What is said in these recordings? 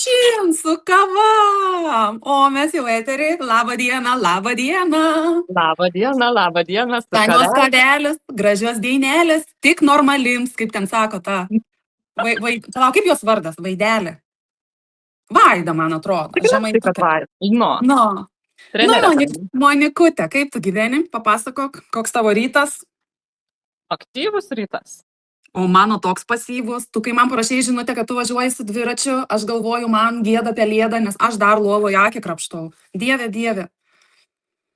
čin, su kava. O mes jau eterį. Labą dieną, labą dieną. Labą dieną, su Tanios kava. kavelės, gražios dainelės, tik normalims, kaip ten sako ta. Palauk, kaip jos vardas? Vaidelė. Vaida, man atrodo. Tik kad vai. Nu, Nu, trenerė. Monikutė, kaip tu gyveni? Papasakok, koks tavo rytas? Aktyvus rytas. O mano toks pasyvus. Tu, kai man parašai žinutę, kad tu važiuoji su dviračiu, aš galvoju, man gėda pelėda, nes aš dar lovoje akį krapštau. Dieve, dieve.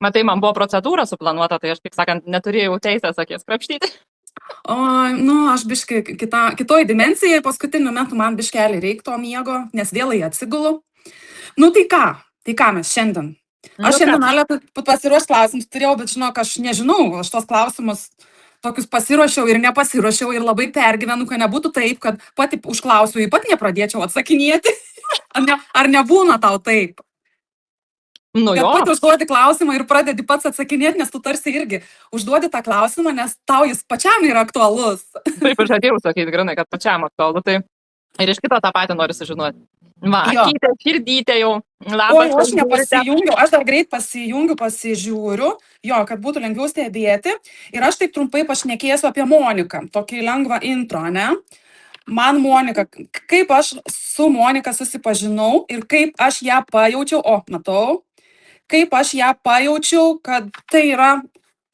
Matai, man buvo procedūra suplanuota, tai aš, kaip sakant, neturėjau teisės akės krapštyti. O, aš biškai kitoj dimensijai paskutiniu metu man biškelį reikto miego, nes vėlai atsigulu. Tai ką mes šiandien? Aš šiandien, Ale, pasiruošt klausimus turėjau, bet žinok, aš nežinau, aš tos klausimus tokius pasiruošiau ir nepasiruošiau ir labai pergyvenu, kad nebūtų taip, kad pati užklausiu, į pat nepradėčiau atsakinėti. Ar nebūna tau taip? Nu jo. Kad pati užduodi klausimą ir pradedi pats atsakinėti, nes tu tarsi irgi užduodi tą klausimą, nes tau jis pačiam yra aktualus. Taip, aš atėjau sakyti, grinai, kad pačiam aktualu, tai ir iš kito tą patį noriu sužinoti. Va, akytė, širdytė jau. Labas. O, aš nepasijungiau, aš dar greit pasižiūriu, kad būtų lengviau stebėti. Ir aš taip trumpai pašnekėsiu apie Moniką, tokį lengvą intro, ne? Man Monika, kaip aš su Monika susipažinau ir kaip aš ją pajaučiau, kaip aš ją pajaučiau, kad tai yra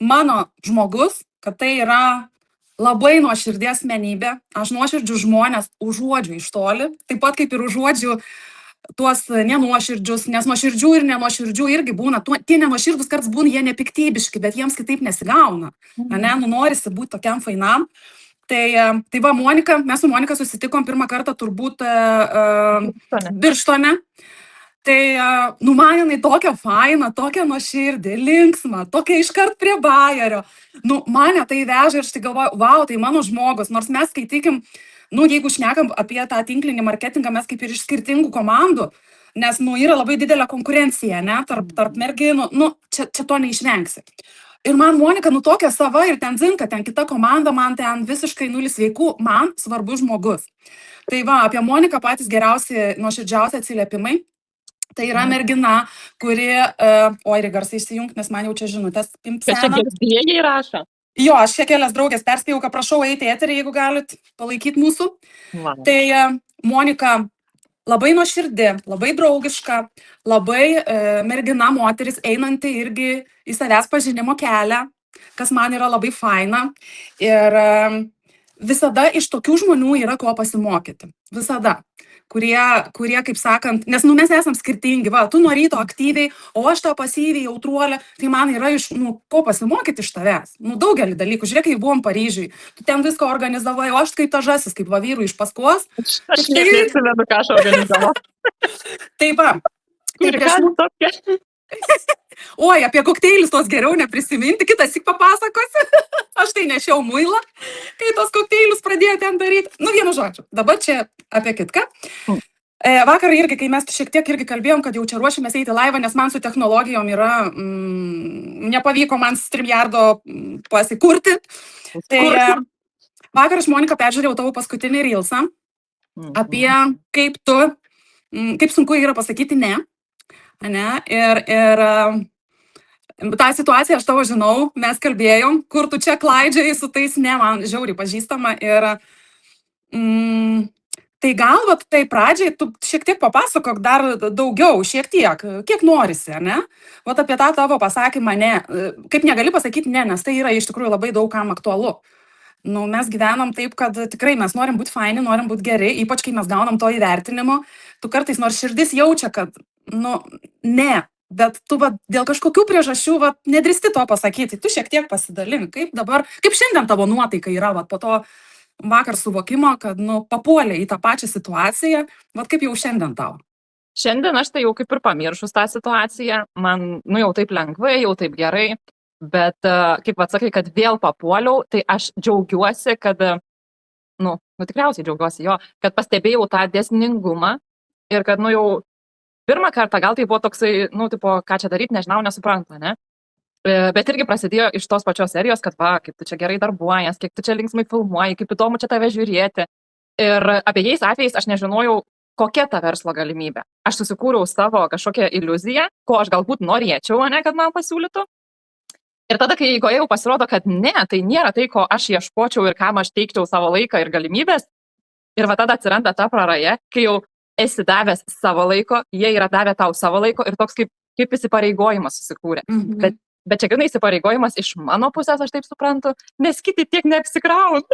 mano žmogus, kad tai yra labai nuoširdės asmenybė. Aš nuoširdžių žmonės užuodžiu iš toli, taip pat kaip ir užuodžiu tuos nenuoširdžius, nes nuoširdžių ir nenuoširdžių irgi būna. Tie nenuoširdus kartais būna, jie nepiktybiški, bet jiems kitaip nesigauna. Norisi būti tokiam fainam. Tai va, Monika, mes su Monika susitikom pirmą kartą turbūt Birštone. Tai, man jinai tokia faina, tokia nuoširdė, linksma, tokia iškart prie bajerio. Mane tai veža ir aš tai galvoju, wow, tai mano žmogus, nors mes skaitykim, jeigu šnekam apie tą tinklinį marketingą, mes kaip ir iš skirtingų komandų, nes, yra labai didelė konkurencija, ne, tarp merginų, čia to neišvengsi. Ir man Monika, tokia sava ir ten zinka, ten kita komanda, man ten visiškai nulis veikų, man svarbus žmogus. Tai va, apie Moniką patys geriausi, nuoširdžiausi atsiliepimai. Tai yra mergina, kuri, ir garsai įsijungt, nes man jau čia žinutės pimpsena. Čia gerbėjai rašo. Jo, aš čia kelias draugės perspėjau, kad prašau eiti į eterį, jeigu galit palaikyti mūsų. Wow. Tai Monika labai nuoširdė, labai draugiška, labai mergina, moteris, einanti irgi į savęs pažinimo kelią, kas man yra labai faina. Ir visada iš tokių žmonių yra ko pasimokyti. Visada. Kurie, kaip sakant, nes mes esam skirtingi, va, tu nuo ryto aktyviai, o aš tau pasyviai jautruolė, tai man yra ko pasimokyti iš tavęs. Daugelį dalykų, žiūrėk, kai buvom Paryžiui, tu ten viską organizavai, o aš kaip ta žąsis, kaip va vyrų iš paskos. Aš neprisimenu, ką aš organizavau. Tai va. Oi, apie kokteilius tos geriau neprisiminti, kitas tik papasakosiu. Aš tai nešiau muilą, kai tos kokteilius pradėjo ten daryti. Vienu žodžiu, dabar čia apie kitką. Vakar irgi, kai mes šiek tiek irgi kalbėjom, kad jau čia ruošimės eiti laivą, nes man su technologijom yra, nepavyko man StreamYardo pasikurti. Tai vakar aš, Monika, peržiūrėjau tavo paskutinį reelsą apie kaip sunku yra pasakyti ne. Ir tą situaciją aš tavo žinau, mes kalbėjom, kur tu čia klaidžiai su tais ne, man žiauriai pažįstama. Ir tai gal, tai pradžiai tu šiek tiek papasakok dar daugiau, šiek tiek, kiek norisi, ne? Apie tą tavo pasakymą ne, kaip negali pasakyti ne, nes tai yra iš tikrųjų labai daug kam aktualu. Mes gyvenam taip, kad tikrai mes norim būti faini, norim būti geri, ypač kai mes gaunam to įvertinimo. Tu kartais nors širdis jaučia, kad, ne, bet tu dėl kažkokių priežasčių nedrįsti to pasakyti. Tu šiek tiek pasidalink, kaip šiandien tavo nuotaika yra po to vakar suvokimo, kad, papuolė į tą pačią situaciją, kaip jau šiandien tau. Šiandien aš tai jau kaip ir pamiršus tą situaciją, man, jau taip lengvai, jau taip gerai. Bet, kaip atsakai, kad vėl papuoliau, tai aš džiaugiuosi, kad, tikriausiai džiaugiuosi kad pastebėjau tą dėsningumą ir kad, jau pirmą kartą gal tai buvo toksai, ką čia daryti, nežinau, nesuprantu, ne? Bet irgi prasidėjo iš tos pačios serijos, kad kaip tu čia gerai darbuojas, kiek tu čia linksmai filmuoji, kaip įdomu čia tave žiūrėti. Ir apie jais atvejais aš nežinojau, kokia ta verslo galimybė. Aš susikūriau savo kažkokią iliuziją, ko aš galbūt norėčiau, ne, kad man pasiūlytų. Ir tada, kai eigoje jau pasirodo, kad ne, tai nėra tai, ko aš ieškočiau ir kam aš teikčiau savo laiką ir galimybės. Ir va tada atsiranda ta praraja, kai jau esi davęs savo laiko, jie yra davę tau savo laiko ir toks kaip įsipareigojimas susikūrė. Bet čia gana įsipareigojimas iš mano pusės, aš taip suprantu, nes kiti tiek neapsikraun.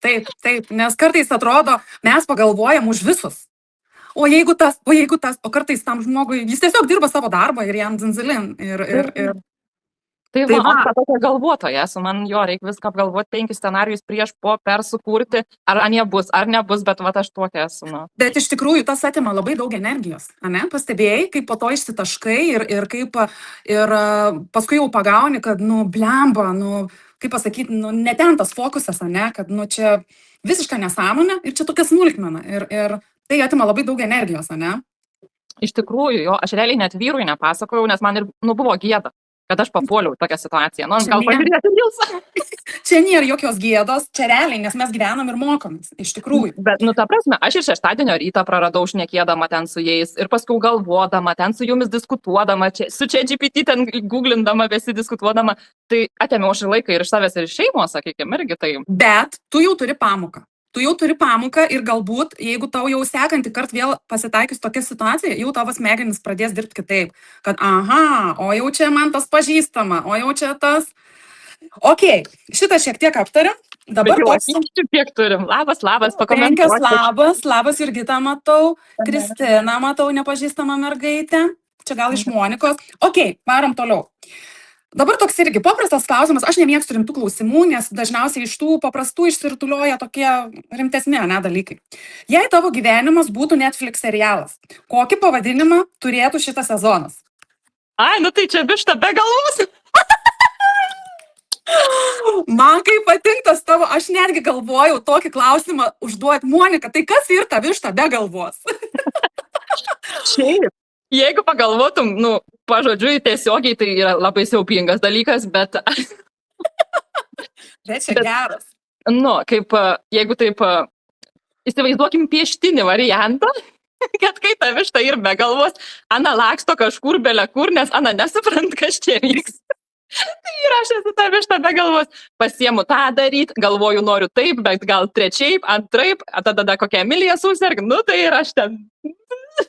Taip, nes kartais atrodo, mes pagalvojam už visus. O jeigu tas, o kartais tam žmogui, jis tiesiog dirba savo darbą ir jam dzinzilin. Tai va, aš tą tokią galvotoją esu, man jo reikia viską apgalvoti, 5 scenarijus prieš, po, per sukurti, ar anie bus, ar nebus, bet va, aš tokia esu. Nu. Bet iš tikrųjų tas atima labai daug energijos, ne? Pastebėjai, kaip po to išsitaškai ir paskui jau pagauni, kad, blemba, kaip pasakyti, ne ten tas fokusas, ne? Kad, čia visiška nesąmonė ir čia tokia smulkmena ir tai atima labai daug energijos, ne? Iš tikrųjų, jo, aš realiai net vyrui nepasakojau, nes man ir, buvo gėda, kad aš papuoliau tokią situaciją. Gal pažiūrėti Nilsą. Čia nėra jokios gėdos, čia realiai, nes mes gyvenam ir mokomės, iš tikrųjų. Bet, ta prasme, aš ir šeštadienio rytą praradau šnekėdama ten su jais ir paskui galvodama, ten su jumis diskutuodama, su ChatGPT ten googlindama, besidiskutuodama, tai atėmiau aš ir laiką ir iš savęs ir iš šeimos, sakykime, irgi tai. Bet tu jau turi pamoką. Ir galbūt, jeigu tau jau sekantį kartą vėl pasitaikys tokia situacija, jau tavo smegenys pradės dirbti kitaip. Kad, o jau čia man tas pažįstama, o jau čia tas. Ok, šitą šiek tiek aptariam. Dabar toks. Kiek turim. Labas, pakomentuoti. Labas Jurgita matau, Kristina matau, nepažįstama mergaitė. Čia gal iš Monikos. Ok, varom toliau. Dabar toks irgi paprastas klausimas, aš nemėgstu rimtų klausimų, nes dažniausiai iš tų paprastų išsirutulioja tokie rimtesni, dalykai. Jei tavo gyvenimas būtų Netflix serialas, kokį pavadinimą turėtų šitas sezonas? Ai, tai čia višta be galvos. Man kaip patinkas tavo, aš netgi galvojau tokį klausimą užduoti, Monika, tai kas ir ta višta be galvos? Šiaip. Jeigu pagalvotum, pažodžiui, tiesiogiai tai yra labai siaubingas dalykas, bet... Bet čia geras. Kaip, jeigu taip, įsivaizduokim pieštinį variantą, kad kai ta višta ir be galvos, Ana laksto kažkur belekur, nes Ana nesuprant, kas čia vyks. Tai ir aš esu ta višta be galvos, pasiemu tą daryti, galvoju, noriu taip, bet gal trečiaip, antraip, tada kokia Emilija susirg, tai ir aš ten...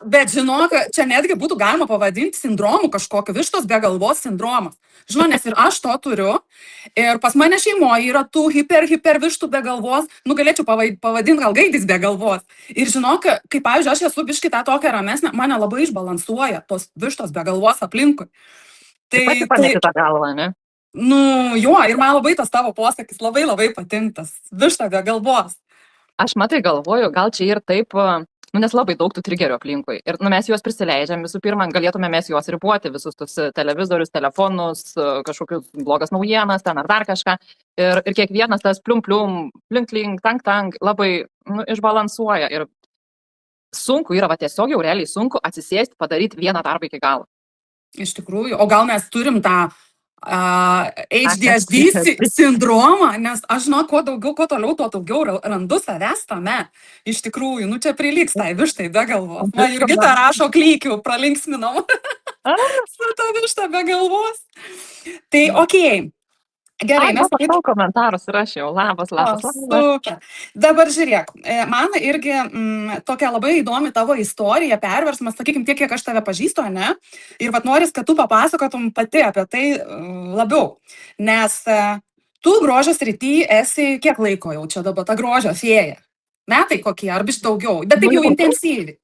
Bet žinok, čia netgi būtų galima pavadinti sindromu kažkokiu, vištos be galvos sindromas. Žinau, nes ir aš to turiu. Ir pas mane šeimoje yra tų hiper vištų be galvos, galėčiau pavadinti gal gaidis be galvos. Ir žinok, kaip pavyzdžiui, aš esu biškį tą tokią ramesnę, mane labai išbalansuoja tos vištos be galvos aplinkui. Tai paneši tą galvą, ne? Jo, ir man labai tas tavo posakis labai patinkas. Višta be galvos. Aš galvoju, gal čia ir taip... nes labai daug tų trigerių aplinkui. Ir mes juos prisileidžiam, visų pirma, galėtume mes juos riboti, visus tus televizorius, telefonus, kažkokius blogas naujienas, ten ar dar kažką. Ir kiekvienas tas plium, plink, tank, labai išbalansuoja. Ir sunku yra, tiesiog jau realiai sunku atsisėsti, padaryti vieną darbą iki galo. Iš tikrųjų, o gal mes turim tą ADHD sindromą, nes aš žinau, kuo toliau, tuo daugiau randu savęs tame. Iš tikrųjų, čia prilygs tai vištai be galvos. Man Jurgita rašo klykių, pralinksminau. Su ta višta be galvos. Tai okei. Gerai, mes pakalbėjau komentarus ir aš jau. Labas. Super. Dabar žiūrėk, man irgi tokia labai įdomi tavo istorija, perversmas, sakykime, tiek, kiek aš tave pažįstu, ne? Ir noris, kad tu papasakotum pati apie tai labiau. Nes tu grožio srity esi kiek laiko jau čia dabar ta grožio fėja? Metai kokie, ar biškai daugiau? Bet taip jau intensyviai.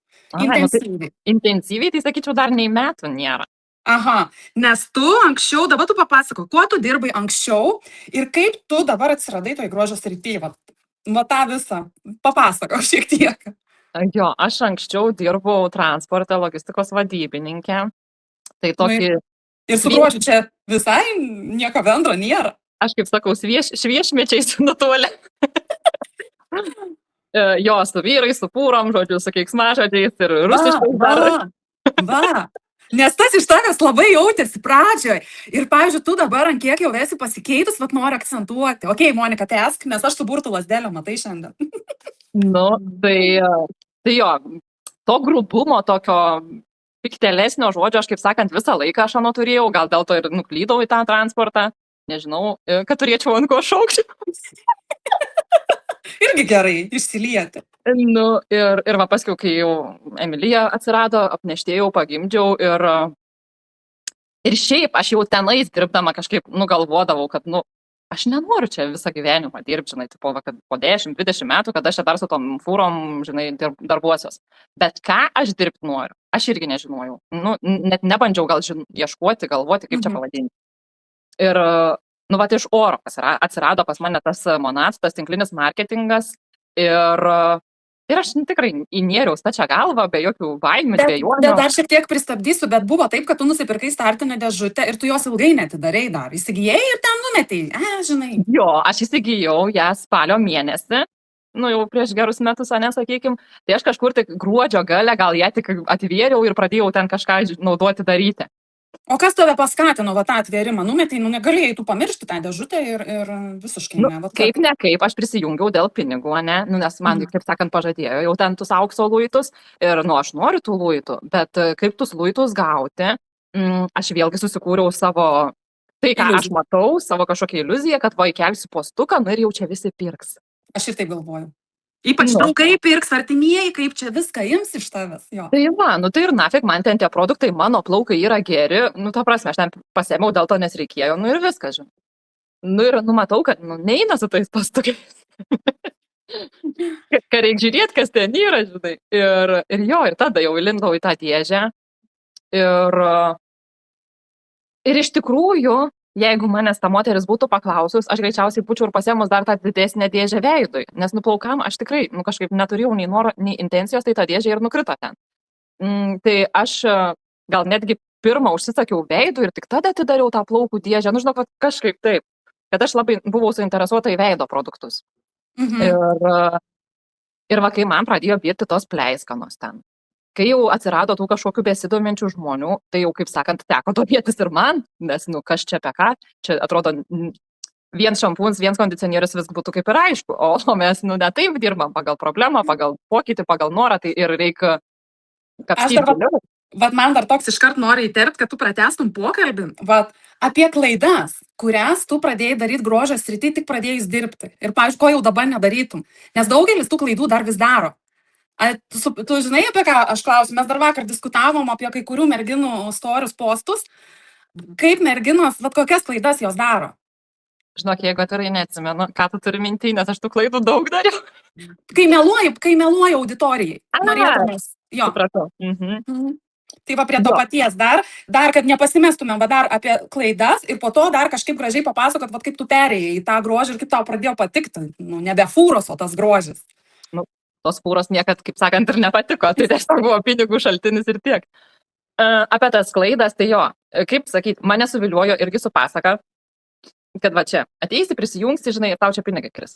Intensyviai, tai sakyčiau, dar nei metų nėra. Aha, nes tu anksčiau, dabar tu papasako, kuo tu dirbai anksčiau ir kaip tu dabar atsiradai toj grožio srity, va tą visą, papasako šiek tiek. Jo, aš anksčiau dirbau transporte, logistikos vadybininkė. Tai tokį... Ir su grožiu čia visai nieko bendro nėra. Aš kaip sakau, šviešmečiais nutolė. Jo, su vyrais, su pūrom, žodžiu, su keiksmažodžiais ir rusiškais dar. Va. Nes tas iš tavęs labai jautėsi pradžioj. Ir, pavyzdžiui, tu dabar ant kiek jau esi pasikeitus, noriu akcentuoti. Ok, Monika, tęsk, nes aš su burtų lasdelio matai šiandien. Tai Tai jo, to grubumo, tokio piktelesnio žodžio, aš kaip sakant, visą laiką aš anu turėjau, gal dėl to ir nuklydau į tą transportą, nežinau, kad turėčiau ant ko šaukti. Irgi gerai, išsilieti. Nu, ir va paskiau, kai jau Emilija atsirado, apneštėjau, pagimdžiau ir šiaip aš jau tenais dirbdama kažkaip nugalvodavau, kad, aš nenoriu čia visą gyvenimą dirbti, žinai, tipo, va, kad po 10-20 metų, kad aš čia dar su tom fūrom, žinai, darbuosios. Bet ką aš dirbti noriu, aš irgi nežinojau. Net nebandžiau gal ieškoti, galvoti, kaip čia pavadinti. Ir, va, iš oro atsirado pas mane tas Monats, tas tinklinis marketingas ir aš tikrai įnėriau stačią galvą, be jokių baimių, dvejonių. Bet dar šiek tiek pristabdysiu, bet buvo taip, kad tu nusipirkai startinę dėžutę ir tu jos ilgai netidarai dar. Įsigijai ir ten numetei, žinai. Jo, aš įsigijau ją spalio mėnesį, jau prieš gerus metus, nesakykim, tai aš kažkur tik gruodžio gale gal ją tik atvėriau ir pradėjau ten kažką naudoti daryti. O kas tave paskatino va tą atvėrimą? Numetai, negalėjai tu pamiršti tą dėžutę ir visiškai ne. Kaip ne, kaip aš prisijungiau dėl pinigų, ne? Nes man, kaip sakant, pažadėjo jau ten tus aukso luitus ir, aš noriu tų luitų, bet kaip tus luitus gauti, aš vėlgi susikūriau savo, tai ką aš matau, savo kažkokią iliuziją, kad va įkelsiu postuką, ir jau čia visi pirks. Aš ir taip galvoju. Ypač draugai pirks, artimieji, kaip čia viską ims iš tavęs. Jo. Tai va, tai ir nafik, man ten tie produktai, mano plaukai yra geri, ta prasme, aš ten pasėmiau, dėl to nes reikėjo, ir viskas, žinai. Ir matau, kad, neina su tais postukais. Ką reikia žiūrėti, kas ten yra, žinai. Ir tada jau įlindau į tą dėžę. Ir iš tikrųjų, jeigu manęs ta moteris būtų paklausus, aš greičiausiai būčiau ir pasėmus dar tą didesnę dėžę veidui, nes nuplaukam aš tikrai, kažkaip neturėjau nei noro, nei intencijos, tai ta dėžė ir nukrito ten. Tai aš gal netgi pirmą užsisakiau veidui ir tik tada atidariau tą plaukų dėžę, žinok, kažkaip taip, kad aš labai buvau suinteresuota į veido produktus. Ir va, kai man pradėjo birti tos pleiskanos ten. Kai jau atsirado tų kažkokių besidominčių žmonių, tai jau, kaip sakant, teko domėtis ir man, nes, kas čia apie ką, čia atrodo, vien šampūnas, vien kondicionierius vis būtų kaip ir aišku, o mes, ne taip dirbam pagal problemą, pagal pokytį, pagal norą, tai ir reikia kapstyti giliau. Vat man dar toks iškart nori įterpti, kad tu pratęstum pokalbį, apie klaidas, kurias tu pradėjai daryti grožio srity, tik pradėjai dirbti. Ir, pavyzdžiui, ko jau dabar nedarytum, nes daugelis tų klaidų dar vis daro. Tu žinai, apie ką aš klausiu, mes dar vakar diskutavom apie kai kurių merginų storius postus, kaip merginos, kokias klaidas jos daro. Žinok, jeigu atvirai neatsimenu, ką tu turi minty, nes aš tų klaidų daug dariau. Kai meluoji auditorijai. Norėtumės. Jo. Supratau. Tai va prie to paties dar, kad nepasimestumėm dar apie klaidas ir po to dar kažkaip gražiai papasakot, kaip tu perėjai į tą grožį ir kaip tau pradėjo patikti. Nebe fūros, o tas grožis. Tos fūros niekad, kaip sakant, ir nepatiko, tai tiesiog buvo pinigų šaltinis ir tiek. Apie tas klaidas, tai jo, kaip sakyt, mane suviliojo irgi su pasaka, kad va čia, ateisi, prisijungsi, žinai, ir tau čia pinigai kris.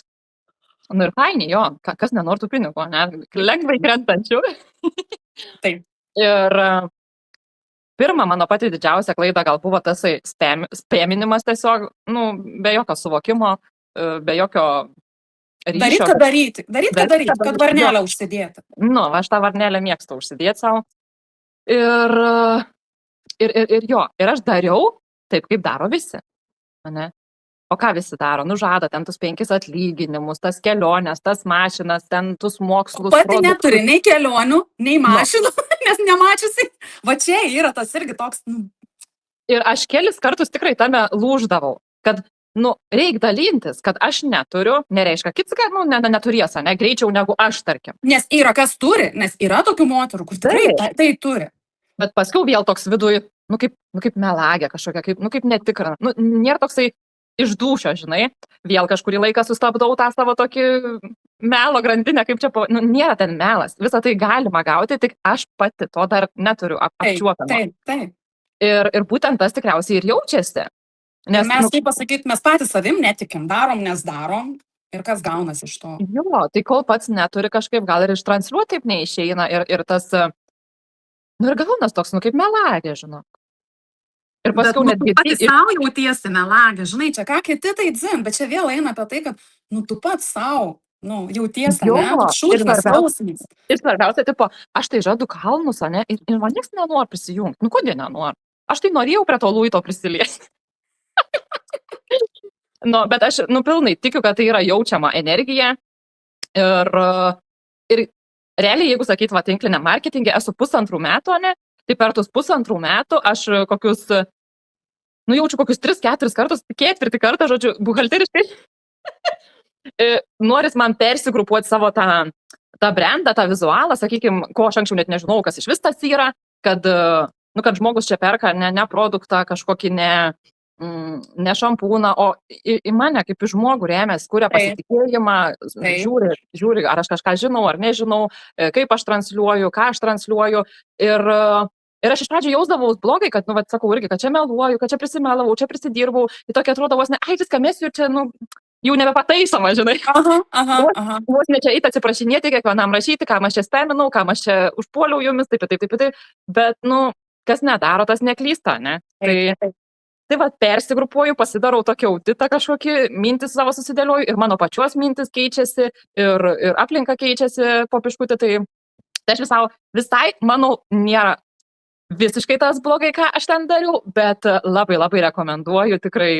Ir faini, jo, kas nenortų pinigų, ne, lengvai krentančių. Taip. Ir pirma, mano pati didžiausia klaida gal buvo tas spėminimas tiesiog, be jokio suvokimo, be jokio ryšio. Daryt, kad varnelę užsidėti. Aš tą varnelę mėgstu užsidėti savo. Ir aš dariau taip, kaip daro visi. Ne? O ką visi daro? Žada ten tus 5 atlyginimus, tas keliones, tas mašinas, ten tus mokslus. Pati neturi nei kelionių, nei mašinų, nes nemačiusi. Va čia yra tas irgi toks. Ir aš kelis kartus tikrai tame lūždavau, kad reikia dalintis, kad aš neturiu, nereiškia, kits, kad, neturės, greičiau negu aš, tarkim. Nes yra kas turi, nes yra tokių moterų, kur tikrai tai turi. Bet paskiau vėl toks viduj, kaip melagė kažkokia, kaip netikra. Nėra toksai išdūšio, žinai, vėl kažkurį laiką sustabdau tą savo tokį melo grandinę, kaip čia, nėra ten melas. Visą tai galima gauti, tik aš pati to dar neturiu apčiuopiamo. Taip. Ir būtent tas tikriausiai ir jaučiasi. Nes mes, kaip pasakyti, mes patys savim netikim, darom, nes darom ir kas gaunasi iš to. Jo, tai kol pats neturi kažkaip, gal ir ištranslituoti taip neišeina ir tas, ir gaunas toks, kaip melagė, žinok. Ir paskui netgi... Pati savo jautiesi melagė, žinai, čia ką kiti tai dzin, bet čia vėl eina apie tai, kad, tu pats savo Nu, jautiesi, Jo, ne? Toks šūdinas jausmas. ir svarbiausia, tipo, aš tai žadu kalnus, ane, ir man nieks nenori prisijungti. Nu, kodėl nenori? Aš tai norėjau prie to luito prisiliesti. Nu, bet aš, pilnai tikiu, kad tai yra jaučiama energija. Ir realiai, jeigu sakyt, va, tinkliniam marketingė, esu 1,5 metų, ne, tai per tuos 1,5 metų aš kokius, jaučiu kokius 3-4 kartus, 4 kartą, žodžiu, buhalteriškai, noris man persigrupuoti savo tą brandą, tą vizualą, sakykime, ko aš anksčiau net nežinau, kas iš vis tas yra, kad žmogus čia perka ne produktą, kažkokį ne šampūną, o į mane kaip į žmogų rėmės, kuria pasitikėjimą, žiūri, ar aš kažką žinau, ar nežinau, kaip aš transliuoju, ką aš transliuoju. Ir aš iš pradžių jausdavau blogai, kad, sakau irgi, kad čia meluoju, kad čia prisimelavau, čia prisidirbau. Ir tokia atrodo, vos ne, viską mesiu ir čia, jau nebepataisoma, žinai. Aha. Vos ne čia eiti atsiprašinėti, kiekvienam rašyti, ką aš čia speminau, ką aš čia užpuoliau jumis, taip. Bet, kas nedaro, tas neklysta, ne? Tai va, persigrupuoju, pasidarau tokį auditą kažkokį, mintis savo susidėlioju ir mano pačios mintis keičiasi ir aplinka keičiasi po biškutį. Tai aš visai, manau, nėra visiškai tas blogai, ką aš ten dariau, bet labai, labai rekomenduoju tikrai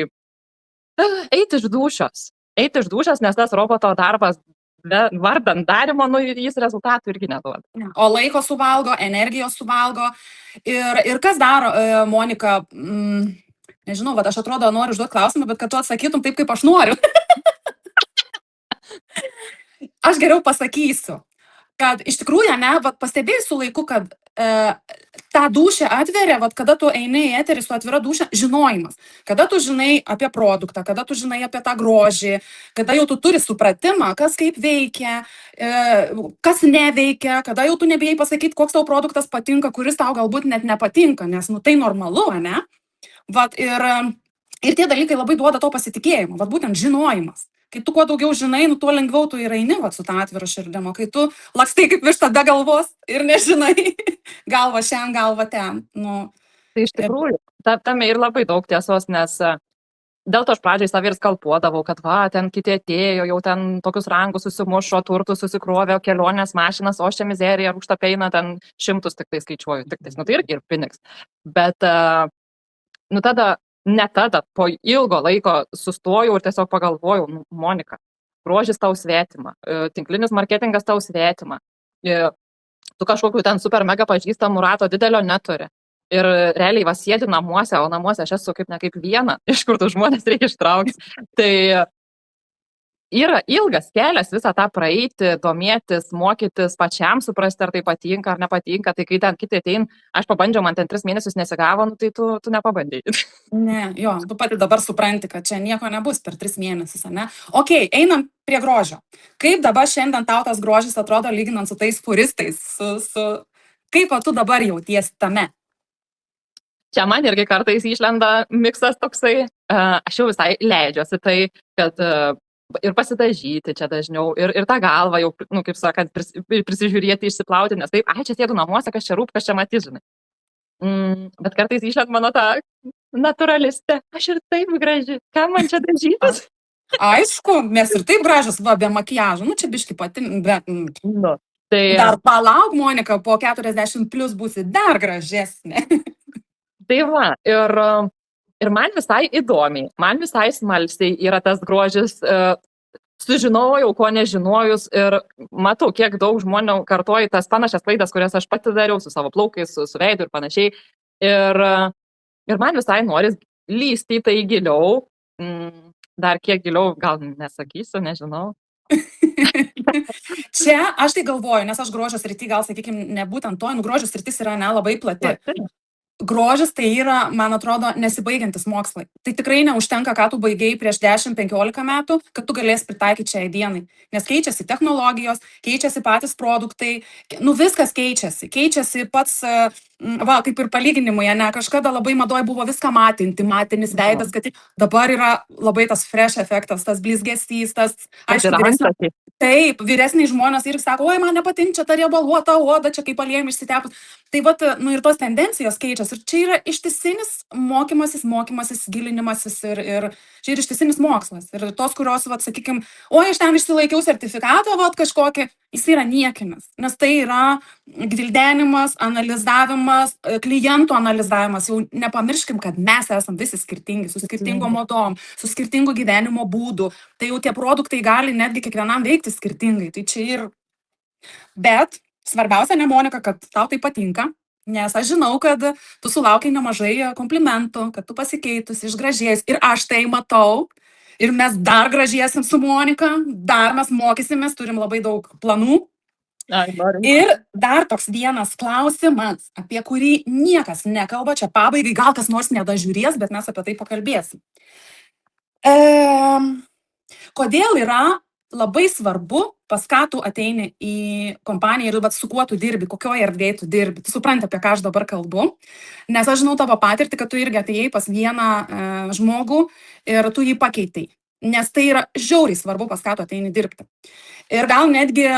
eiti iš dūšios, nes tas roboto darbas vardant darimo, jis rezultatų irgi neduoda. O laiko suvalgo, energijos suvalgo. Ir kas daro, Monika, nežinau, bet aš atrodo noriu užduoti klausimą, bet kad tu atsakytum taip, kaip aš noriu. Aš geriau pasakysiu, kad iš tikrųjų, pastebėjai su laiku, kad tą dūšią atveria, kada tu eini į eterį su atvira dūšia, žinojimas. Kada tu žinai apie produktą, kada tu žinai apie tą grožį, kada jau tu turi supratimą, kas kaip veikia, kas neveikia, kada jau tu nebijai pasakyti, koks tau produktas patinka, kuris tau galbūt net nepatinka, nes tai normalu, ne? Ir tie dalykai labai duoda to pasitikėjimo, būtent žinojimas. Kai tu kuo daugiau žinai, tuo lengviau tu ir eini su tą atvirą širdimą. Kai tu lakstai kaip višta be galvos ir nežinai, galva šiandien, galva ten. Tai iš tikrųjų, tame ir labai daug tiesos, nes dėl to aš pradžiai savai ir skalpuodavau, kad ten kiti atėjo, jau ten tokius rangus susimušo, turtus susikrovė, kelionės mašinas, o čia mizerija, rūkšta peina, ten 100 tik tai skaičiuoju, tai irgi ir pinigs. Bet tada, po ilgo laiko sustojau ir tiesiog pagalvojau, Monika, grožis tau svetima, tinklinis marketingas tau svetima, tu kažkokiu ten super mega pažįstamų rato didelio neturi. Ir realiai sėdi namuose, o namuose aš esu kaip viena, iš kur tų žmonės reikia ištraukti. Tai yra ilgas kelias visą tą praeiti, domėtis, mokytis, pačiam suprasti, ar tai patinka ar nepatinka. Tai kai ten kiti atein, aš pabandžiau, man ten 3 mėnesius nesigavo, tai tu nepabandėjai. Ne, jo, tu pati dabar supranti, kad čia nieko nebus per 3 mėnesius, ne? Ok, einam prie grožio. Kaip dabar šiandien tau tas grožis atrodo lyginant su tais furistais? Kaip tu dabar jautiesi tame? Čia man irgi kartais išlenda miksas toksai, aš jau visai leidžiuosi tai, kad ir pasidažyti čia dažniau, ir tą galvą jau, kaip sakant, prisižiūrėti, išsiplauti, nes taip, čia sėdu namuose, kas čia rūp, kas čia matys, žinai. Bet kartais išlenda mano ta naturalistė, aš ir taip graži, ką man čia dažytis? Aišku, mes ir taip gražus, be makiažo, čia biški pati, bet... Tai... Dar palauk, Monika, po 40 plus būsi dar gražesnė. Tai va, ir man visai įdomiai, man visai smalsiai yra tas grožis, sužinojau, ko nežinojus ir matau, kiek daug žmonių kartoja tas panašias klaidas, kurias aš pati dariau su savo plaukais, su veidu ir panašiai. Ir man visai noris lysti į tai giliau, dar kiek giliau, gal nesakysiu, nežinau. Čia aš tai galvoju, nes aš grožio srity, gal sakykime, ne būtent to, grožio sritis yra labai plati. Grožis tai yra, man atrodo, nesibaigiantis mokslai. Tai tikrai neužtenka, ką tu baigėjai prieš 10-15 metų, kad tu galėsi pritaikyti šiai dienai. Nes keičiasi technologijos, keičiasi patys produktai, viskas keičiasi. Keičiasi pats va, kaip ir palyginimui, ne, kažkada labai madoj buvo viską matinti, matinis veidas, kad dabar yra labai tas fresh efektas, tas blizgesys, tas, aišku, taip, vyresniai žmonės ir sako, oi, man nepatinka čia ta riebaluota oda, čia kaip aliejum išsitepus. Tai vat, nu ir tos tendencijos keičiasi. Ir čia yra ištisinis mokymasis, gilinimasis ir čia yra ištisinis mokslas. Ir tos, kurios, vat, sakykime, oi, aš ten išsilaikiau sertifikatą, vat, kažkokį, jis yra niekinis. Nes tai yra gvildenimas, analizavimas, klientų analizavimas. Jau nepamirškim, kad mes esam visi skirtingi, su skirtingom modom, su skirtingu gyvenimo būdu. Tai jau tie produktai gali netgi kiekvienam veikti skirtingai. Tai čia ir... Bet svarbiausia, ne, Monika, kad tau tai patinka, nes aš žinau, kad tu sulaukiai nemažai komplimentų, kad tu pasikeitus, išgražėjus. Ir aš tai matau. Ir mes dar gražėsim su Monika, dar mes mokysimės, turim labai daug planų. Ir dar toks vienas klausimas, apie kurį niekas nekalba, čia pabaigai, gal kas nors nedažiūrės, bet mes apie tai pakalbėsim. Kodėl yra labai svarbu, pas ką tu ateini į kompaniją ir su kuo tu dirbi, kokioje erdvėje tu dirbi. Tu supranti, apie ką aš dabar kalbu, nes aš žinau tavo patirtį, kad tu irgi atėjai pas vieną žmogų ir tu jį pakeitai. Nes tai yra žiauriai svarbu, pas ką tu ateini dirbti. Ir gal netgi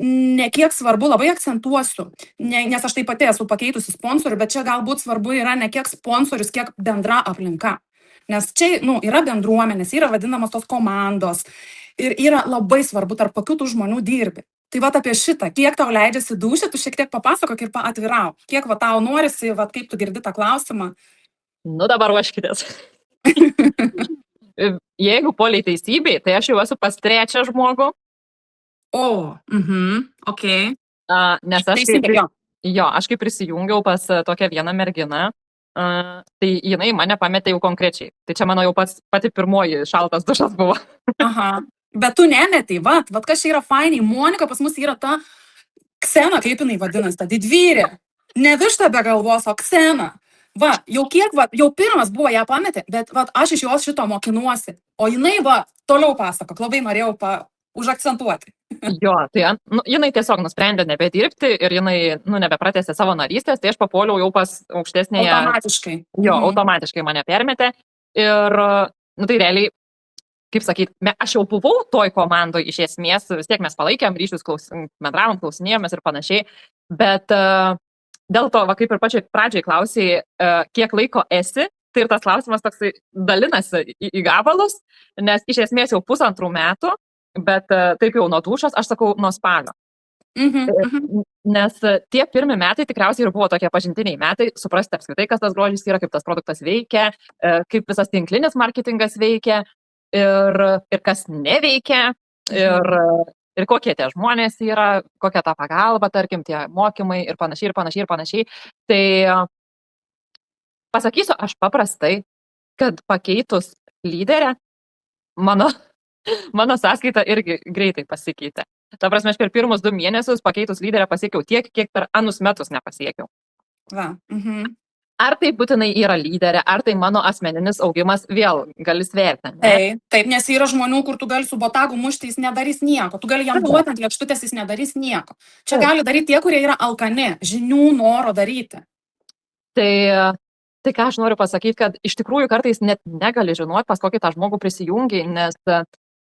ne kiek svarbu, labai akcentuosiu, nes aš taip pati esu pakeitusi sponsorių, bet čia galbūt svarbu yra ne kiek sponsorius, kiek bendra aplinka. Nes čia yra bendruomenės, yra vadinamos tos komandos ir yra labai svarbu, tarp kokių tų žmonių dirbi. Tai vat apie šitą, kiek tau leidžiasi dūšį, tu šiek tiek papasakok ir paatvirau. Kiek vat tau norisi, vat kaip tu girdi tą klausimą. Nu dabar ruoškitės. Jeigu poliai teisybei, tai aš jau esu pas trečią žmogų. Ok. Nes aš kaip prisijungiau pas tokią vieną merginą, tai jinai mane pametė jau konkrečiai. Tai čia mano jau pati pirmoji šaltas dušas buvo. Aha. Bet tu nemetei, vat kas čia yra fainiai. Monika pas mus yra ta Ksena, kaip jinai vadinasi, ta didvyrė. Ne višta be galvos, o Ksena. Va, jau pirmas buvo ją pametė, bet aš iš jos šito mokinuosi. O jinai, toliau pasakok, labai norėjau užakcentuoti. Jo, tai jinai tiesiog nusprendė nebedirbti ir jinai nebepratęsė savo narystės, tai aš papuoliau jau pas aukštesnėje... Automatiškai. Jo, automatiškai mane permetė ir, tai realiai, kaip sakyt, aš jau buvau toj komandoj iš esmės, vis tiek mes palaikėm ryšius, bendravom, klausinėjomės ir panašiai, bet dėl to, kaip ir pačiai pradžiai klausai, kiek laiko esi, tai ir tas klausimas toksai dalinasi į gabalus, nes iš esmės jau 1,5 metų, bet taip jau nuo dušos, aš sakau, nuo spalio. Nes tie pirmi metai tikriausiai ir buvo tokie pažintiniai metai, suprasti apskritai, kas tas grožis yra, kaip tas produktas veikia, kaip visas tinklinis marketingas veikia ir kas neveikia ir kokie tie žmonės yra, kokia ta pagalba, tarkim, tie mokymai ir panašiai. Tai pasakysiu aš paprastai, kad pakeitus lyderę, mano sąskaita irgi greitai pasikeitė. Ta prasme, aš per pirmus 2 mėnesius pakeitus lyderę pasiekiau tiek, kiek per anus metus nepasiekiau. Ar tai būtinai yra lyderė, ar tai mano asmeninis augimas, vėl gali sverti. Taip, nes yra žmonių, kur tu gali su botagu mušti, jis nedarys nieko. Tu gali jam duoti ant lėkštutės, jis nedarys nieko. Čia gali daryti tie, kurie yra alkani, žinių, noro daryti. Tai ką aš noriu pasakyti, kad iš tikrųjų kartais net negali žinoti, pas kokį tą žmogų prisijungi, nes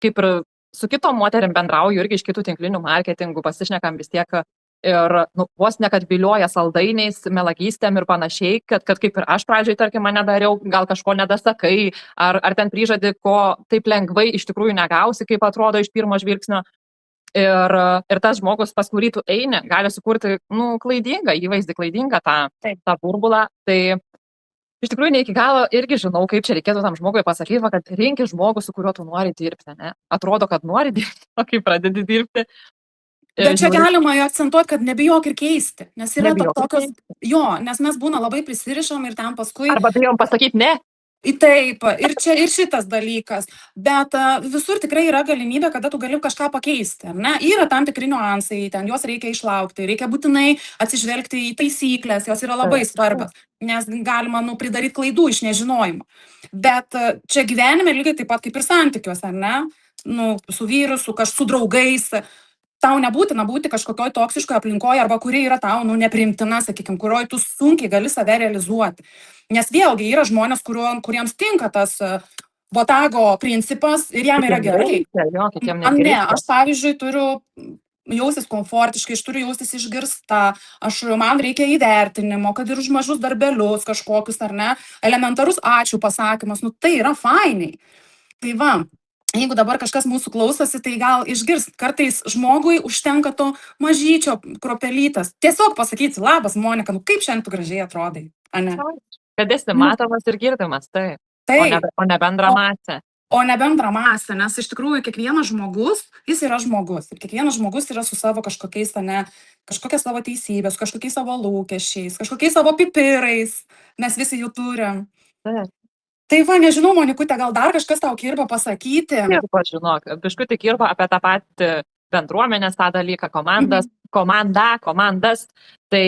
kaip ir su kitom moterim bendrauju irgi iš kitų tinklinių marketingų, pasišnekam vis tiek ir vos ne kad vilioja saldainiais, melagystėm ir panašiai, kad kaip ir aš pradžiai, tarkim, mane dariau, gal kažko nedasakai, ar ten prižadi, ko taip lengvai iš tikrųjų negausi, kaip atrodo iš pirmo žvilgsnio. Ir tas žmogus, pas kurį tu eini, gali sukurti klaidingą įvaizdį, klaidingą tą burbulą. Tai iš tikrųjų ne iki galo irgi žinau, kaip čia reikėtų tam žmogui pasakyti, kad rinki žmogų, su kuriuo tu nori dirbti. Ne? Atrodo, kad nori dirbti, o kai pradedi dirbti. Bet čia galima akcentuoti, kad nebijok ir keisti, nes yra tokios, nes mes būna labai prisirišom ir ten paskui... Arba bijom pasakyti ne. Taip, ir šitas dalykas, bet visur tikrai yra galimybė, kada tu gali kažką pakeisti, ar ne? Yra tam tikri niuansai, ten juos reikia išlaukti, reikia būtinai atsižvelgti į taisyklės, jos yra labai svarbios, nes galima pridaryti klaidų iš nežinojimo. Bet čia gyvenime lygiai taip pat kaip ir santykiuose, ar ne? Su vyru, su draugais, tau nebūtina būti kažkokioj toksiškoj aplinkoj arba kuri yra tau, nu, nepriimtina, sakykim, kurioj tu sunkiai gali save realizuoti. Nes vėlgi yra žmonės, kuriems tinka tas botago principas ir jam yra gerai. Jo, kitiem Man ne, nereikia. aš pavyzdžiui turiu jaustis komfortiškai, aš turiu jaustis išgirsta, man reikia įvertinimo, kad ir už mažus darbelius kažkokius, ar ne, elementarus ačiū pasakymas, nu tai yra fainiai. Tai va, jeigu dabar kažkas mūsų klausosi, tai gal išgirs, kartais žmogui užtenka to mažyčio kropelytas. Tiesiog pasakyti, labas Monika, nu kaip šiandien tu gražiai atrodai, ane? Kad esi matomas ir girdimas, tai. O ne bendra masė. O ne bendra masė, nes iš tikrųjų kiekvienas žmogus, jis yra žmogus. Ir kiekvienas žmogus yra su savo kažkokiais, ne, kažkokia savo teisybės, kažkokiais savo lūkesčiais, kažkokiais savo pipirais. Mes visi jų turim. Tai va, nežinau, Monikute, gal dar kažkas tau kirba pasakyti? Kirba, žinok, biškutį kirba apie tą patį bendruomenės tą dalyką, komandas. Tai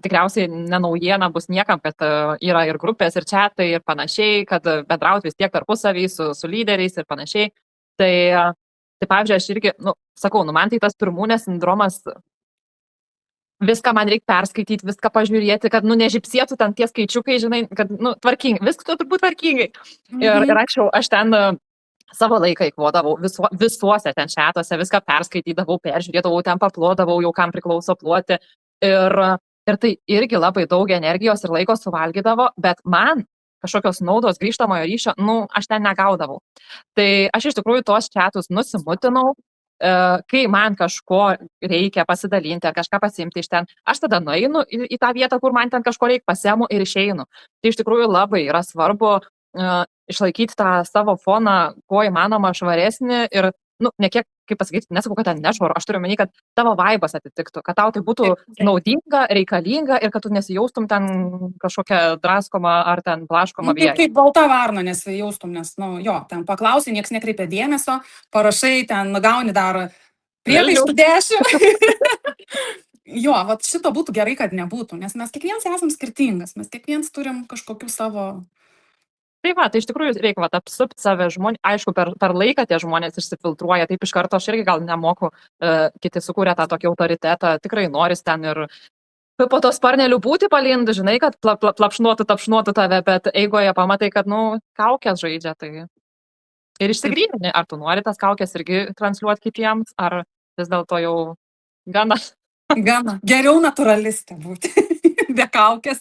tikriausiai nenaujiena bus niekam, kad yra ir grupės, ir chatai, ir panašiai, kad bendrauti vis tiek tarpusavį su lyderiais ir panašiai. Tai pavyzdžiui, aš irgi, sakau, man tai tas pirmūnės sindromas, viską man reikia perskaityti, viską pažiūrėti, kad, nežipsėtų ten tie skaičiukai, žinai, kad, tvarkingai, viskas turbūt tvarkingai. Ir aš ten savo laiką įkvodavau visuose ten šatuose, viską perskaitydavau, peržiūrėdavau, ten paplodavau, jau kam priklauso ploti. Ir tai irgi labai daug energijos ir laiko suvalgydavo, bet man kažkokios naudos grįžtamojo ryšio, aš ten negaudavau. Tai aš iš tikrųjų tos chatus nusimutinau, kai man kažko reikia pasidalinti ar kažką pasiimti iš ten, aš tada nueinu į tą vietą, kur man ten kažko reikia, pasiemu ir išeinu. Tai iš tikrųjų labai yra svarbu išlaikyti tą savo foną, kuo įmanoma švaresnį ir, ne kiek, kaip pasakyti, nesakau, kad ten nešvaru, aš turiu omeny, kad tavo vaibas atitiktų, kad tau tai būtų naudinga, reikalinga ir kad tu nesijaustum ten kažkokią draskomą ar ten blaškomą vietą. Kaip balta varna nesijaustum, nes, ten paklausi, nieks nekreipia dėmesio, parašai, ten gauni dar priekaištų 10. Jo, vat šito būtų gerai, kad nebūtų, nes mes kiekvienas esam skirtingas, mes kiekvienas turim kažkokių savo... Tai va, tai iš tikrųjų reikia apsupti save žmonės, aišku, per laiką tie žmonės išsifiltruoja, taip iš karto aš irgi gal nemoku, kiti sukūrė tą tokį autoritetą, tikrai noris ten ir po to sparnelių būti palindų, žinai, kad tapšnuotų tave, bet eigoje pamatai, kad, kaukės žaidžia, tai ir išsigrynini, ar tu nori tas kaukės irgi transliuoti kitiems, ar vis dėlto jau gana. Geriau natūralistė būti, be kaukės.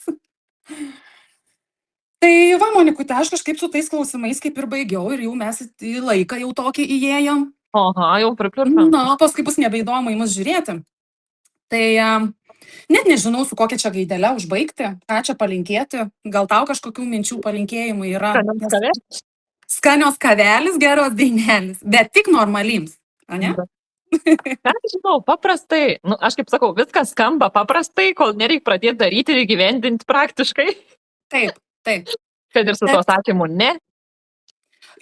Tai va, Monikute, aš kažkaip su tais klausimais kaip ir baigiau ir jau mes į laiką jau tokį įėjom. Oha, jau pripliurpam. Paskui bus nebeįdomu į mus žiūrėti. Tai net nežinau, su kokia čia gaidelė užbaigti, ką čia palinkėti. Gal tau kažkokių minčių palinkėjimų yra? Skanios kavelis, geros dainelis, bet tik normalims, ane? Ką žinau, paprastai, aš kaip sakau, viskas skamba paprastai, kol nereikia pradėti daryti ir įgyvendinti praktiškai. Taip. Kad ir su to sakymu, ne?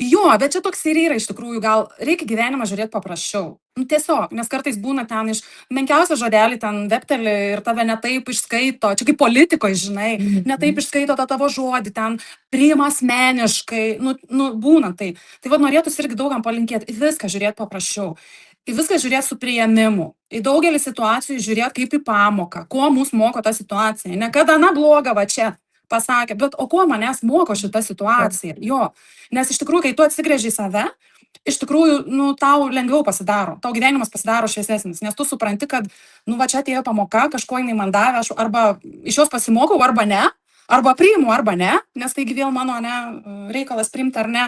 Jo, bet čia toks ir yra iš tikrųjų, gal reikia gyvenimą žiūrėti paprasčiau. Tiesiog, nes kartais būna ten iš menkiausio žodelį ten vepteli ir tave netaip išskaito, čia kaip politikoje, žinai, netaip išskaito tą tavo žodį, ten priima asmeniškai, būna tai. Tai vad norėtųsi irgi daugam palinkėti, į viską žiūrėti paprasčiau. Į viską žiūrėti su priėmimu. Į daugelį situacijų žiūrėti kaip į pamoką, ko mus moko ta situacija. Ne kada bloga va čia pasakė, bet o ko manęs moko šita situacija? Jo, nes iš tikrųjų, kai tu atsigrėži į save, iš tikrųjų, tau lengviau pasidaro, tau gyvenimas pasidaro šviesesnis, nes tu supranti, kad, va čia atėjo pamoka, kažko jinai man davė, aš arba iš jos pasimokau, arba ne, arba priimu, arba ne, nes taigi vėl mano reikalas priimti ar ne.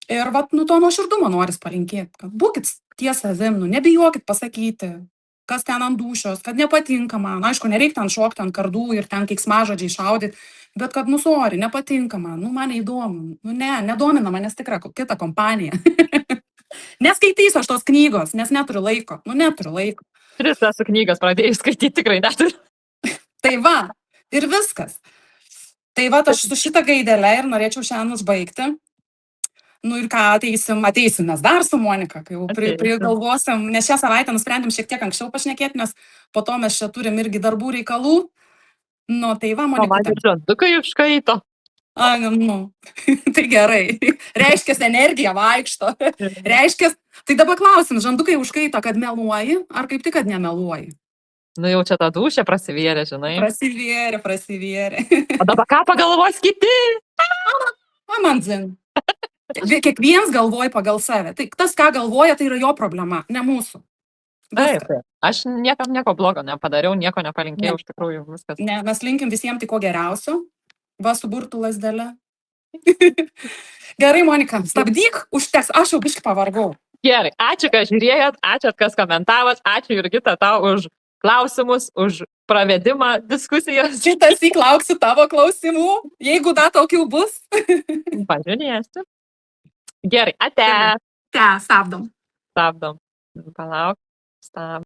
Ir va, to nuoširdumo noris palinkėti, kad būkit ties savim, nebijokit pasakyti, kas ten ant dūšios, kad nepatinka man. Aišku, nereikia ten šokti ant kardų ir ten keiksmažodžiai šaudyti, bet kad, sorry, nepatinka man, man neįdomu. Nedomina manęs tikra kita kompanija. Neskaitysiu aš tos knygos, nes neturiu laiko. Neturiu laiko. 3 esu knygas pradėjus skaityti, tikrai neturiu. Tai va, ir viskas. Tai va, aš su šitą gaidelę ir norėčiau šiandien užbaigti. Ir ką, ateisim mes dar su Monika, kai jau prigalvosim, nes šią savaitę nusprendėm šiek tiek anksčiau pašnekėti, nes po to mes čia turim irgi darbų reikalų. Tai va, Monika. O man ir žandukai užkaito. A, nu. Tai gerai. Reiškia, energija vaikšto. Reiškia, tai dabar klausim, žandukai užkaito, kad meluoji, ar kaip tik, kad nemeluoji? Nu jau čia ta dūšė prasivėrė, žinai. Prasivėrė. O dabar ką pagalvos kiti? O man dzin. Kiekvienas galvoja pagal save. Tai tas, ką galvoja, tai yra jo problema, ne mūsų. Taip, aš niekam nieko blogo nepadariau, nieko nepalinkėjau, Ne. iš tikrųjų viskas. Ne, mes linkim visiems tik ko geriausio. Va, suburtų lasdelę. Gerai, Monika, stabdyk, užteks, aš jau biškai pavargau. Gerai, ačiū, kad žiūrėjot, ačiū, kas komentavot, ačiū Jurgita tau už klausimus, už pravedimą diskusijos. Šitas įklauksiu tavo klausimų, jeigu dar tokių bus. Pažiūrėsiu. Gerai, ate. Te, stabdom. Stabdom. Palauk. Stabdom.